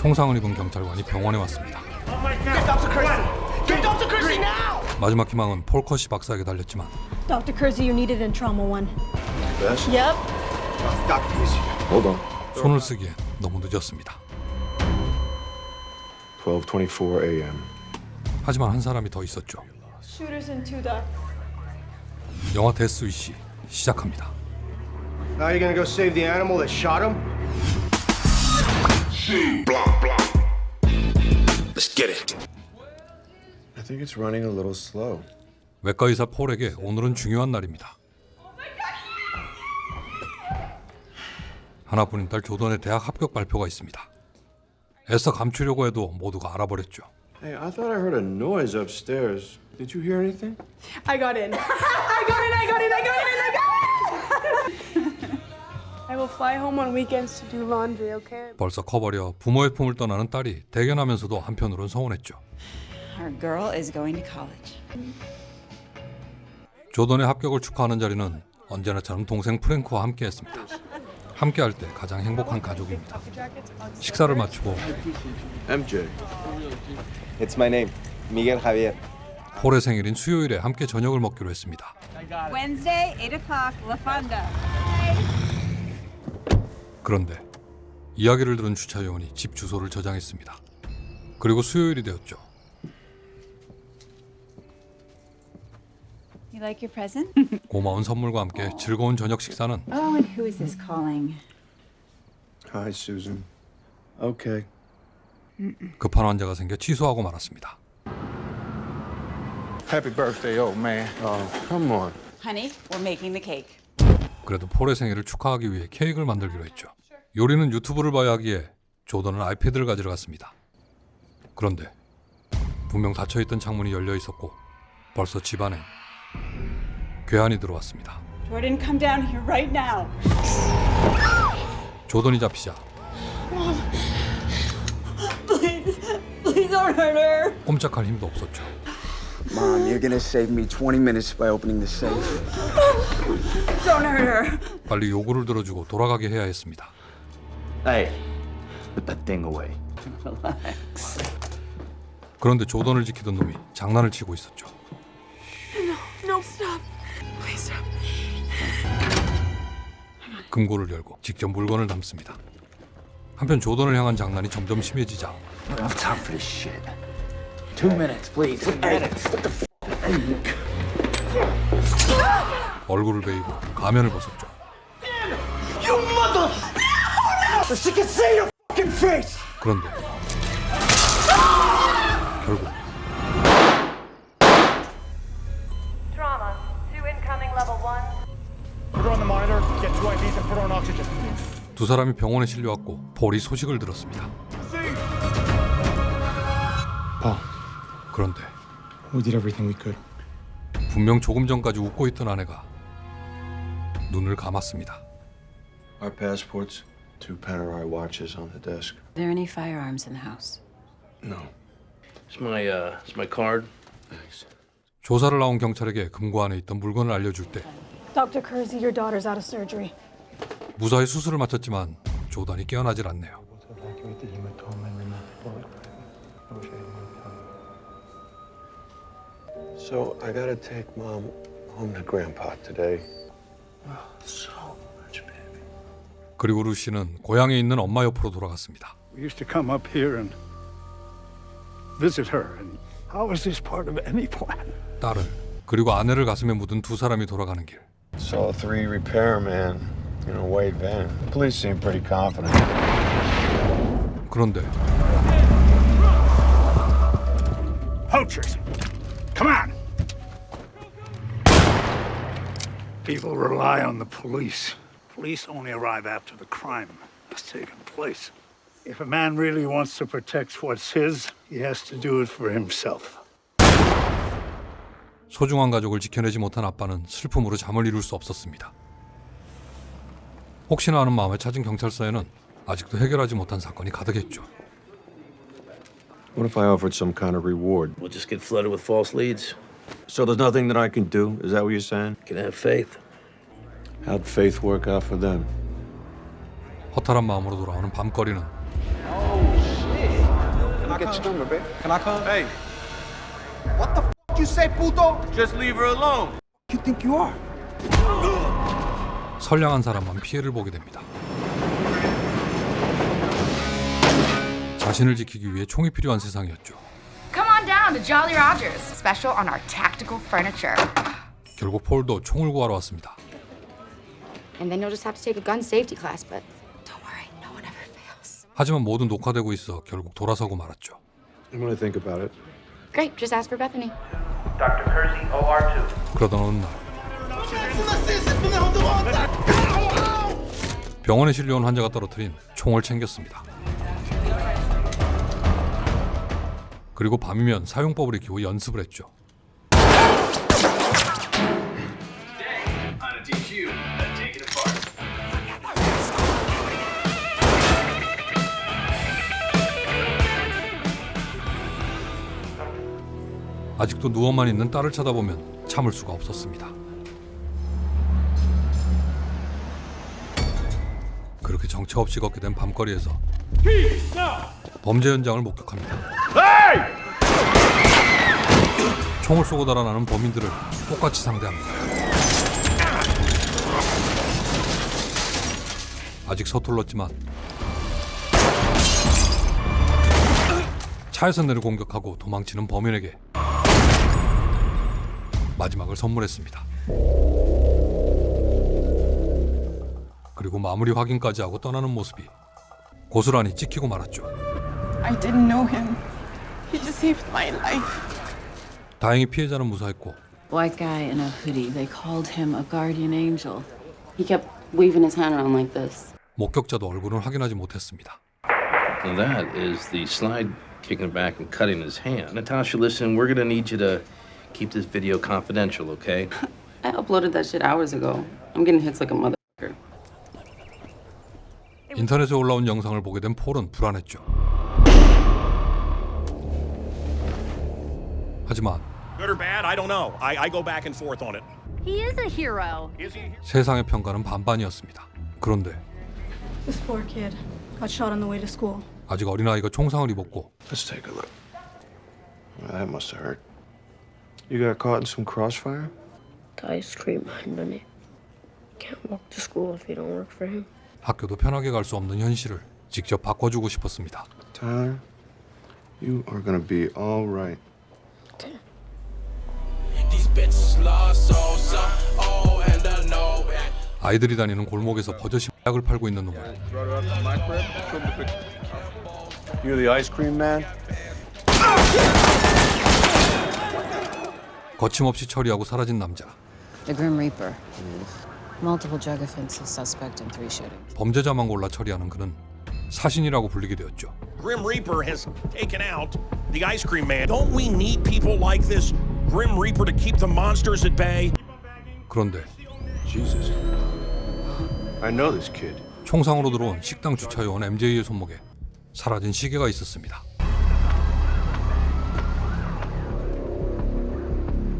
총상을 입은 경찰관이 병원에 왔습니다. 마지막 희망은 폴컷이 박사에게 달렸지만 Dr. Kersey, you needed in trauma 1. Best? Yep. Dr. Kersey. Hold on. 손을 쓰기엔 너무 늦었습니다. 12:24 a.m. 하지만 한 사람이 더 있었죠. Shooters in 2 dock. 영화 데스 위시 시작합니다. Now you're gonna go save the animal that shot him? Let's get it. I think it's running a little slow. 외과 의사 폴에게 오늘은 중요한 날입니다. 하나뿐인 딸 조던의 대학 합격 발표가 있습니다. 애써 감추려고 해도 모두가 알아버렸죠. Hey, I thought I heard a noise upstairs. Did you hear anything? I got in. I got in. I will fly home on weekends to do laundry, okay? 벌써 커버려 부모의 품을 떠나는 딸이 대견하면서도 한편으론 서운했죠. Our girl is going to college. 조던의 합격을 축하하는 자리는 언제나처럼 동생 프랭크와 함께했습니다. 함께할 때 가장 행복한 가족입니다. 식사를 마치고 MJ. It's my name, Miguel Javier. 폴의 생일인 수요일에 함께 저녁을 먹기로 했습니다. Wednesday, 8 o'clock, La Fonda. 그런데 이야기를 들은 주차 요원이 집 주소를 저장했습니다. 그리고 수요일이 되었죠. You like your present? 고마운 선물과 함께 즐거운 저녁 식사는 Oh, and who is this calling? Hi, Susan. Okay. 급한 환자가 생겨 취소하고 말았습니다. Happy birthday, old man. Oh, come on. Honey, we're making the cake. 그래도 폴의 생일을 축하하기 위해 케이크를 만들기로 했죠. 요리는 유튜브를 봐야 하기에 조던은 아이패드를 가지러 갔습니다. 그런데 분명 닫혀있던 창문이 열려 있었고 벌써 집안에 괴한이 들어왔습니다. Jordan, come down here right now. 조던이 잡히자 Please don't hurt her. 꼼짝할 힘도 없었죠. Mom, you're gonna save me 20 minutes by opening the safe. Don't hurt her. 빨리 요구를 들어주고 돌아가게 해야 했습니다. Hey, put that thing away. 그런데 조던을 지키던 놈이 장난을 치고 있었죠. No, stop. Please stop. 금고를 열고 직접 물건을 담습니다. 한편 조던을 향한 장난이 점점 심해지자 I don't have time for this shit. 2 minutes, please. 2 minutes. What the 얼굴을 베이고 가면을 벗었죠. 그런데 결국 Trauma. 2 incoming level 1. Put her on the monitor, get 2 IVs and put her on oxygen. 두 사람이 병원에 실려왔고 폴이 소식을 들었습니다. Paul. 그런데 We did everything we could. 분명 조금 전까지 웃고 있던 아내가 눈을 감았습니다. Our passports, 2 Panerai watches on the desk. Are there any firearms in the house? No. It's my card. Thanks. 조사를 나온 경찰에게 금고 안에 있던 물건을 알려줄 때 Dr. Kersey, your daughter's out of surgery. 무사히 수술을 마쳤지만 조던이 깨어나질 않네요. So I gotta take Mom home to Grandpa today. So much, baby. 그리고 루시는 고향에 있는 엄마 옆으로 돌아갔습니다. We used to come up here and visit her. And how is this part of any plan? 딸을 그리고 아내를 가슴에 묻은 두 사람이 돌아가는 길. Saw 3 repairmen in a white van. The police seem pretty confident. 그런데 Poachers! Come on! People rely on the police. Police only arrive after the crime has taken place. If a man really wants to protect what's his, he has to do it for himself. 소중한 가족을 지켜내지 못한 아빠는 슬픔으로 잠을 이룰 수 없었습니다. 혹시나 하는 마음에 찾은 경찰서에는 아직도 해결하지 못한 사건이 가득했죠. What if I offered some kind of reward? We'll just get flooded with false leads. So there's nothing that I can do? Is that what you're saying? You can have faith. How'd faith work out for them? 허탈한 마음으로 돌아오는 밤거리는 me get your number, babe. Can I come? Hey. What the f you say, puto? Just leave her alone. You think you are? 선량한 사람만 피해를 보게 됩니다. 자신을 지키기 위해 총이 필요한 세상이었죠. Come on down to Jolly Rogers. Special on our tactical furniture. 결국 폴도 총을 구하러 왔습니다. And then you'll just have to take a gun safety class, but don't worry, no one ever fails. 하지만 모두 녹화되고 있어 결국 돌아서고 말았죠. I'm gonna think about it. Great, just ask for Bethany. Dr. Kersey, OR2. 그러던 어느 날 병원에 실려온 환자가 떨어뜨린 총을 챙겼습니다. 그리고 밤이면 사용법을 익히고 연습을 했죠. 아직도 누워만 있는 딸을 쳐다보면 참을 수가 없었습니다. 그렇게 정처 없이 걷게 된 밤거리에서 범죄 현장을 목격합니다. 총을 쏘고 달아나는 범인들을 똑같이 상대합니다. 아직 서툴렀지만 차에서 내려 공격하고 도망치는 범인에게 마지막을 선물했습니다. 그리고 마무리 확인까지 하고 떠나는 모습이 고스란히 찍히고 말았죠. I didn't know him. He just saved my life. 다행히 피해자는 무사했고 White guy in a hoodie. They called him a guardian angel. He kept waving his hand around like this. 목격자도 얼굴을 확인하지 못했습니다. And that is the slide kicking back and cutting his hand. Natasha, listen, we're gonna need you to keep this video confidential, okay? I uploaded that shit hours ago. I'm getting hits like a motherfucker. 인터넷에 올라온 영상을 보게 된 폴은 불안했죠. 하지만 Good or bad, I don't know. I go back and forth on it. He is a hero. Is he? 세상의 평가는 반반이었습니다. 그런데 This poor kid got shot on the way to school. 아직 어린아이가 총상을 입었고 Let's take a look. Well, that must have hurt. You got caught in some crossfire? The ice cream man done it. Can't walk to school if you don't work for him. 학교도 편하게 갈 수 없는 현실을 직접 바꿔주고 싶었습니다. Tyler, you are gonna be all right. 아이들이 다니는 골목에서 버젓이 약을 팔고 있는 놈을 You're the ice cream man? 거침없이 처리하고 사라진 남자. The Grim Reaper. Multiple drug offenses, suspect in 3 shootings. 범죄자만 골라 처리하는 그는 사신이라고 불리게 되었죠. Grim Reaper has taken out the ice cream man. Don't we need people like this Grim Reaper to keep the monsters at bay? 그런데 Jesus. I know this kid. 총상으로 들어온 식당 주차요원 MJ의 손목에 사라진 시계가 있었습니다.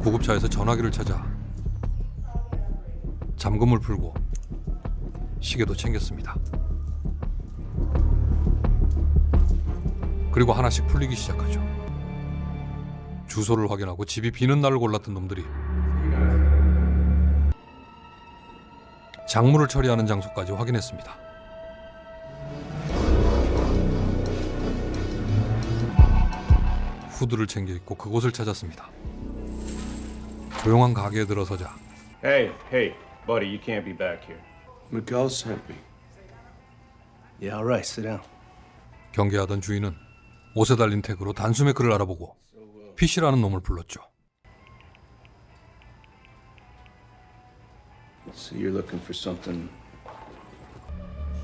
구급차에서 전화기를 찾아 잠금을 풀고 시계도 챙겼습니다. 그리고 하나씩 풀리기 시작하죠. 주소를 확인하고 집이 비는 날을 골랐던 놈들이 작물을 처리하는 장소까지 확인했습니다. 후드를 챙겨 입고 그곳을 찾았습니다. 조용한 가게에 들어서자 Hey, buddy, you can't be back here. Miguel sent me. Yeah, all right, sit down. 경계하던 주인은 옷에 달린 태그로 단숨에 그를 알아보고 PC라는 놈을 불렀죠. So you're looking for something.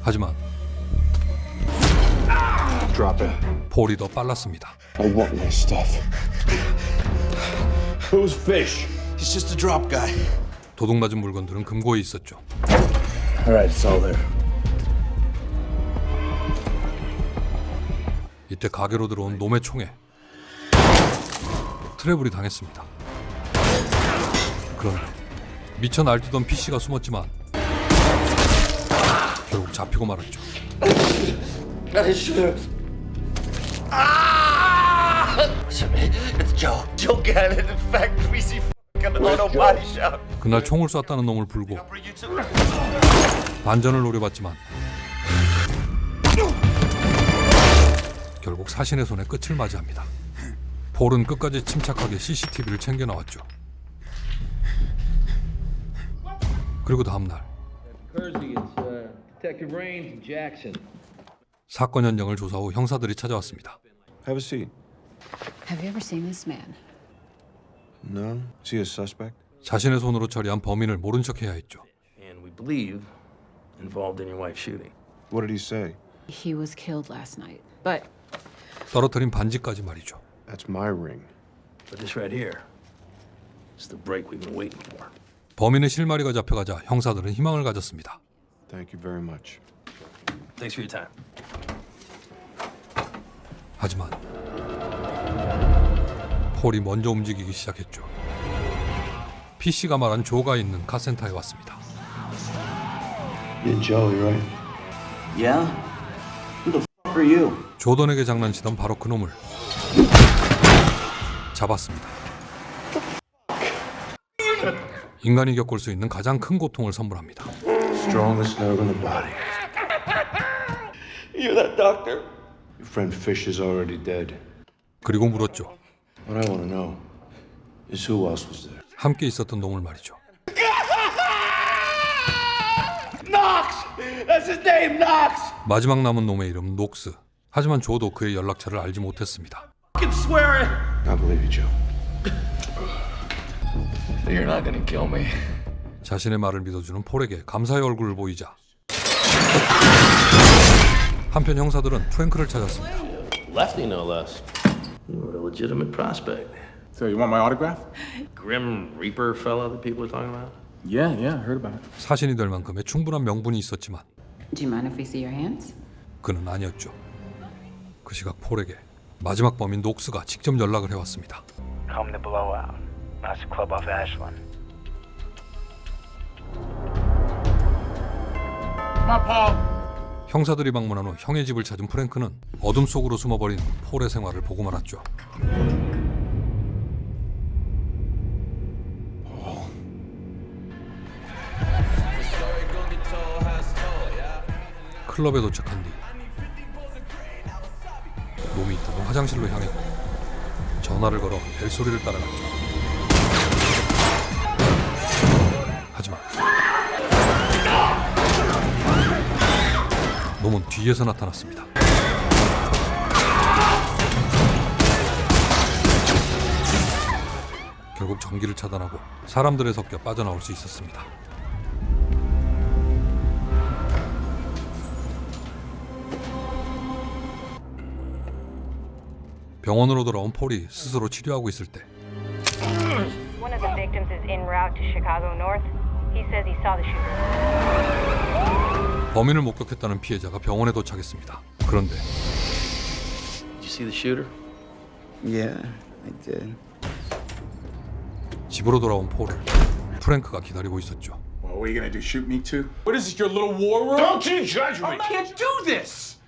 하지만 Drop it. 폴이 더 빨랐습니다. I want my stuff. Who's Fish? He's just a drop guy. 도둑맞은 물건들은 금고에 있었죠. All right, it's all there. 이때 가게로 들어온 놈의 총에 트래블이 당했습니다. 그런데 미쳐 날뛰던 PC가 숨었지만 결국 잡히고 말았죠. Answer me. It's Joe. Joe Gannon. In fact, we see at the auto body shop. 그날 총을 쐈다는 놈을 불고 반전을 노려봤지만 결국 사신의 손에 끝을 맞이합니다. 폴은 끝까지 침착하게 CCTV를 챙겨 나왔죠. 그리고 다음 날 사건 현장을 조사 후 형사들이 찾아왔습니다. Have a seat. Have you ever seen this man? No? Is he a suspect? 자신의 손으로 처리한 범인을 모른 척해야 했죠. And we believe involved in your wife's shooting. What did he say? He was killed last night. But 떨어뜨린 반지까지 말이죠. That's my ring. But this right here is the break we've been waiting for. 범인의 실마리가 잡혀가자 형사들은 희망을 가졌습니다. Thank you very much. Thanks for your time. 하지만 폴이 먼저 움직이기 시작했죠. PC가 말한 조가 있는 카센터에 왔습니다. You're Joey, right? Yeah? Who the f*** are you? 조던에게 장난치던 바로 그 놈을 잡았습니다. 인간이 겪을 수 있는 가장 큰 고통을 선물합니다. Strongest nerve in the body. You're that doctor? Your friend Fish is already dead. 그리고 물었죠. What I want to know is who else was there? 함께 있었던 놈을 말이죠. Knox! That's his name, Knox! 마지막 남은 놈의 이름 녹스. 하지만 조도 그의 연락처를 알지 못했습니다. I can swear it! I believe you, Joe. You're not gonna kill me. 자신의 말을 믿어주는 폴에게 감사의 얼굴을 보이자 한편 형사들은 프랭크를 찾았습니다. Lefty, no less. You were a legitimate prospect. So you want my autograph? Grim Reaper fella that people are talking about? Yeah, heard about it. 사신이 될 만큼의 충분한 명분이 있었지만 do you mind if we see your hands? 그는 아니었죠. 그 시각 폴에게 마지막 범인 녹스가 직접 연락을 해왔습니다. Come to Blowout. That's a club off Ashland. My Paul. 형사들이 방문한 후 형의 집을 찾은 프랭크는 어둠 속으로 숨어버린 폴의 생활을 보고 말았죠. 클럽에 도착한 뒤 놈이 있던 화장실로 향했고 전화를 걸어 벨소리를 따라갔죠. 하지만 놈은 뒤에서 나타났습니다. 결국 전기를 차단하고 사람들에 섞여 빠져나올 수 있었습니다. 병원으로 돌아온 폴이 스스로 치료하고 있을 때 One of the victims is en route to Chicago North. He says he saw the shooter. 범인을 목격했다는 피해자가 병원에 도착했습니다. 그런데 Did you see the shooter? Yeah, I did. 집으로 돌아온 폴을 프랭크가 기다리고 있었죠. Well, what are you gonna do? Shoot me too? What is this, your little war room? Don't you judge me! I can't do this!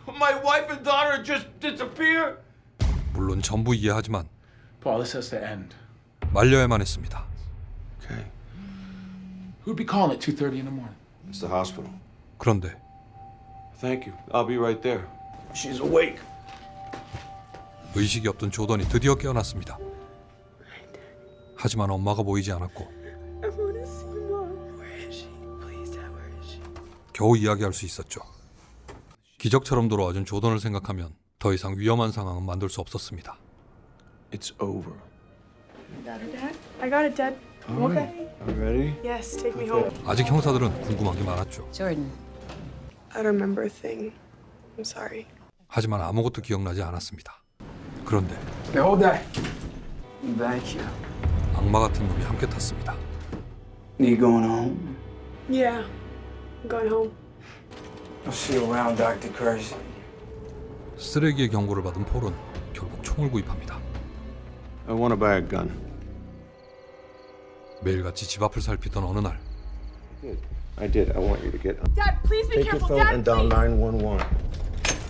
My wife and daughter just disappear? 물론 전부 이해하지만 Paul, this has to end. 말려야만 했습니다. Okay. Who'd be calling at 2:30 in the morning? It's the hospital. 그런데 Thank you. I'll be right there. She's awake. 의식이 없던 조던이 드디어 깨어났습니다. 하지만 엄마가 보이지 않았고 겨우 이야기할 수 있었죠. 기적처럼 돌아와준 조던을 생각하면 더 이상 위험한 상황은 만들 수 없었습니다. It's over. Got it, Dad? I got it, Dad. I'm okay. Are you ready? Yes, take me home. 아직 형사들은 궁금한 게 많았죠. Jordan, I don't remember a thing. I'm sorry. 하지만 아무것도 기억나지 않았습니다. 그런데 Hey, hold that. Thank you. 악마 같은 놈이 함께 탔습니다. You going home? Yeah, I'm going home. I'll see you around, Dr. Kersey. 쓰레기의 경고를 받은 폴은 결국 총을 구입합니다. I want to buy a gun. 매일같이 집 앞을 살피던 어느 날 I did. I want you to get. Dad, please be Take your careful. phone Dad, and dial please. 911.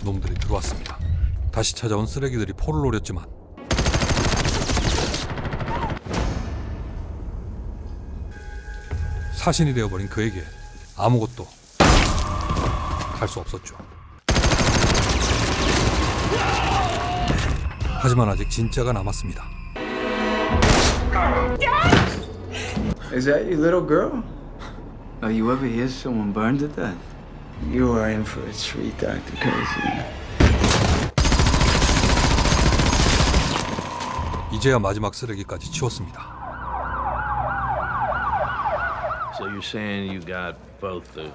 놈들이 들어왔습니다. 다시 찾아온 쓰레기들이 폴을 노렸지만 사신이 되어버린 그에게 아무것도 할 수 없었죠. 하지만 아직 진짜가 남았습니다. Is that your little girl? Oh, you ever hear someone burned to death? You are in for a treat, Dr. Casey. 이제야 마지막 쓰레기까지 치웠습니다. So you're saying you got both the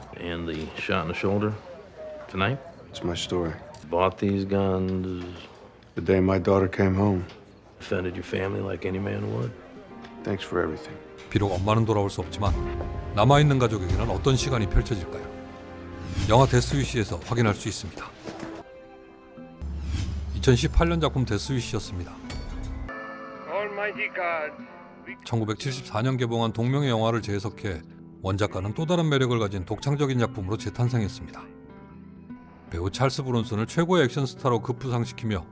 shot in the shoulder tonight? It's my story. Bought these guns, The day my daughter came home. defended your family like any man would? Thanks for everything. 비록 엄마는 돌아올 수 없지만 남아있는 가족에게는 어떤 시간이 펼쳐질까요? 영화 데스위시에서 확인할 수 있습니다. 2018년 작품 데스위시였습니다. 1974년 개봉한 동명의 영화를 재해석해 원작과는 또 다른 매력을 가진 독창적인 작품으로 재탄생했습니다. 배우 찰스 브론슨을 최고의 액션 스타로 급부상시키며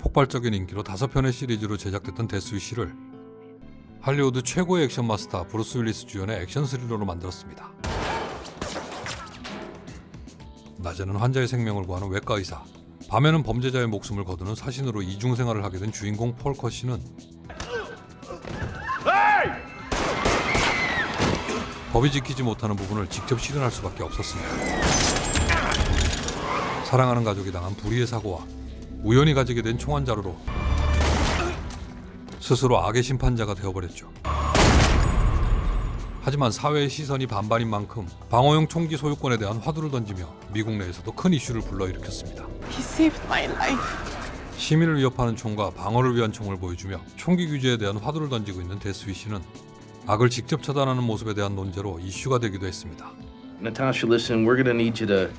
폭발적인 인기로 5편의 시리즈로 제작됐던 데스위시를 할리우드 최고의 액션 마스터 브루스 윌리스 주연의 액션 스릴러로 만들었습니다. 낮에는 환자의 생명을 구하는 외과 의사, 밤에는 범죄자의 목숨을 거두는 사신으로 이중생활을 하게 된 주인공 폴 컷시는 법이 지키지 못하는 부분을 직접 실현할 수밖에 없었습니다. 사랑하는 가족이 당한 불의의 사고와 우연히 가지게 된 총알 자루로 스스로 악의 심판자가 되어버렸죠. 하지만 사회의 시선이 반반인 만큼 방어용 총기 소유권에 대한 화두를 던지며 미국 내에서도 큰 이슈를 불러일으켰습니다. He saved my life. 시민을 위협하는 총과 방어를 위한 총을 보여주며 총기 규제에 대한 화두를 던지고 있는 데스위시는 악을 직접 처단하는 모습에 대한 논제로 이슈가 되기도 했습니다. Natasha, listen, we're gonna need you to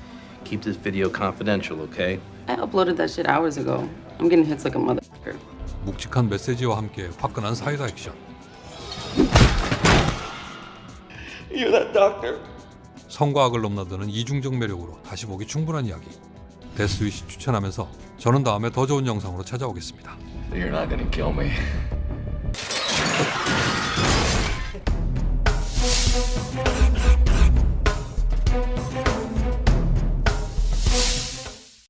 keep this video confidential, okay? I uploaded that shit hours ago. I'm getting hits like a motherfucker. 묵직한 메시지와 함께 화끈한 사이다 액션. You're that doctor? 성과 악을 넘나드는 이중적 매력으로 다시 보기 충분한 이야기. 데스위시 추천하면서 저는 다음에 더 좋은 영상으로 찾아오겠습니다. You're not gonna kill me.